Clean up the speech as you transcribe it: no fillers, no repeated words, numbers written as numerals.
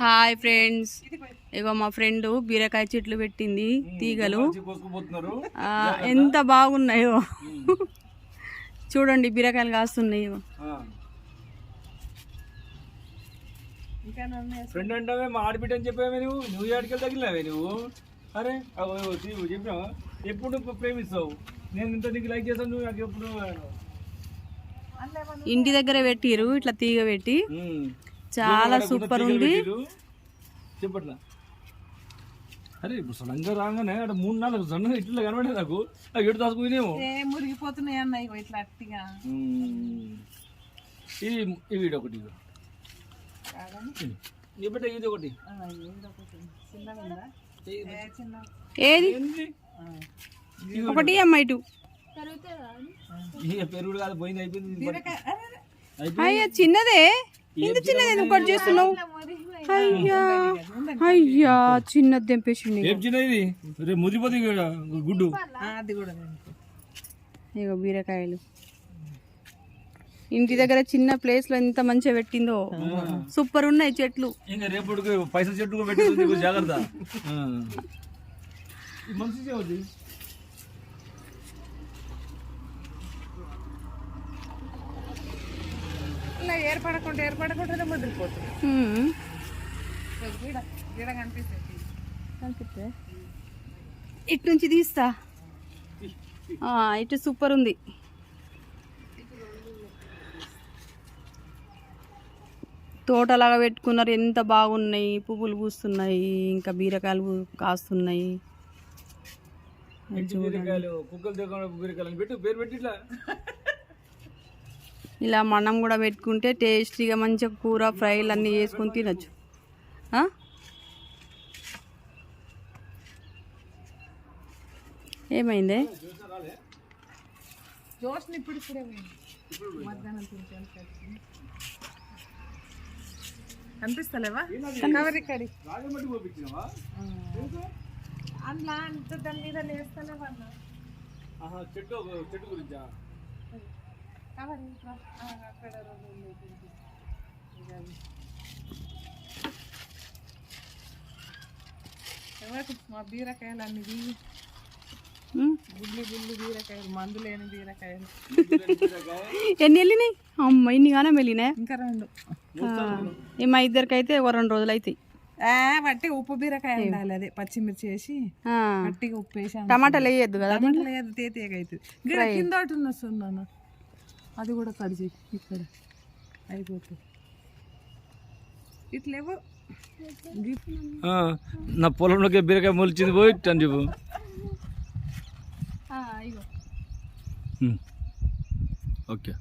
Hi friends, ఇగో మా friend బీరకాయ చెట్లు పెట్టింది. తీగలు ఎంత బాగున్నాయో చూడండి, బీరకాయలు కాస్తున్నాయి. ఫ్రెండ్ అంటే మా ఆడబిడ్డ అని చెప్పావే నువ్వు ఏడికి తగిలినావే నువ్వు. అరే చెప్పినావా ఎప్పుడు ప్రేమిస్తావు, నేను ఇంత నీకు లైక్ చేస్తాను, నువ్వు నాకు ఎప్పుడు ఇంటి దగ్గర పెట్టిరు ఇట్లా తీగ పెట్టి, చాలా సూపర్ ఉంది. చెప్పట్లా అరే ఇప్పుడు సడన్గా రాగానే అక్కడ 3-4 సన్న ఇట్లా కనబడే నాకు ఎటు దాచుకునేమో మురిగిపోతున్నాయి అన్నయ్య ఇట్లా అట్టిగా. ఇది వీడియో ఒకటి చెప్పట, ఇది ఒకటి ఏది ఒకటి అమ్మ ఇటు పెరుగుడు కాదు పోయింది, అయిపోయింది. అయ్యా చిన్నదే, ఇంత చిన్నది ఎందుకు కట్ చేస్తున్నావు? అయ్యా అయ్యా చిన్నది తెంపేసింది. ఏం చిన్నది రేపు ముదిరిపోతుంది గుడ్డు. ఇగో బీరకాయలు ఇంటి దగ్గర చిన్న ప్లేస్ లో ఎంత మంచిగా పెట్టిందో, సూపర్ ఉన్నాయి చెట్లు. ఇంకా రేపటికి పైసలు చెట్టు పెట్టి జాగ్రత్త. మంచిగా అవుతుంది. ఏర్పడకుండా ముదిరిపోతుంది. కనిపిస్తే ఇటు నుంచి తీస్తా. ఇటు సూపర్ ఉంది. తోటలాగా పెట్టుకున్నారు, ఎంత బాగున్నాయి. పువ్వులు పూస్తున్నాయి, ఇంకా బీరకాయలు కాస్తున్నాయి. ఇలా మనం కూడా పెట్టుకుంటే టేస్టీగా మంచిగా కూర ఫ్రైలు అన్నీ చేసుకొని తినచ్చు. ఏమైంది? కనిపిస్తలేవా? అందులో అంత దాని మీద లేస్తలేవా? చెట్టు గురించా? మా బీరకాయలు అన్ని గుడ్లు బీరకాయలు, మందు లేని బీరకాయలు. ఎన్ని వెళ్ళినాయి అమ్మ? ఇన్ని గానే వెళ్ళినాయి. ఇంకా 2. మా ఇద్దరికైతే 2 రోజులు అవుతాయి. వట్టి ఉప్పు బీరకాయ ఉండాలి, అదే పచ్చిమిర్చి వేసి గట్టిగా ఉప్పు వేసి. టమాటాలు వేయద్దు కదా? టమాటాలు వేయద్దు, తేతేగా అవుతుంది. కింద ఒకటి వస్తున్నాను, అది కూడా కడిచి ఇక్కడ అయిపోతుంది. ఇట్లేవో నా పొలంలోకి బీరకాయ మొలిచింది పోయి అని చెప్పు. ఓకే.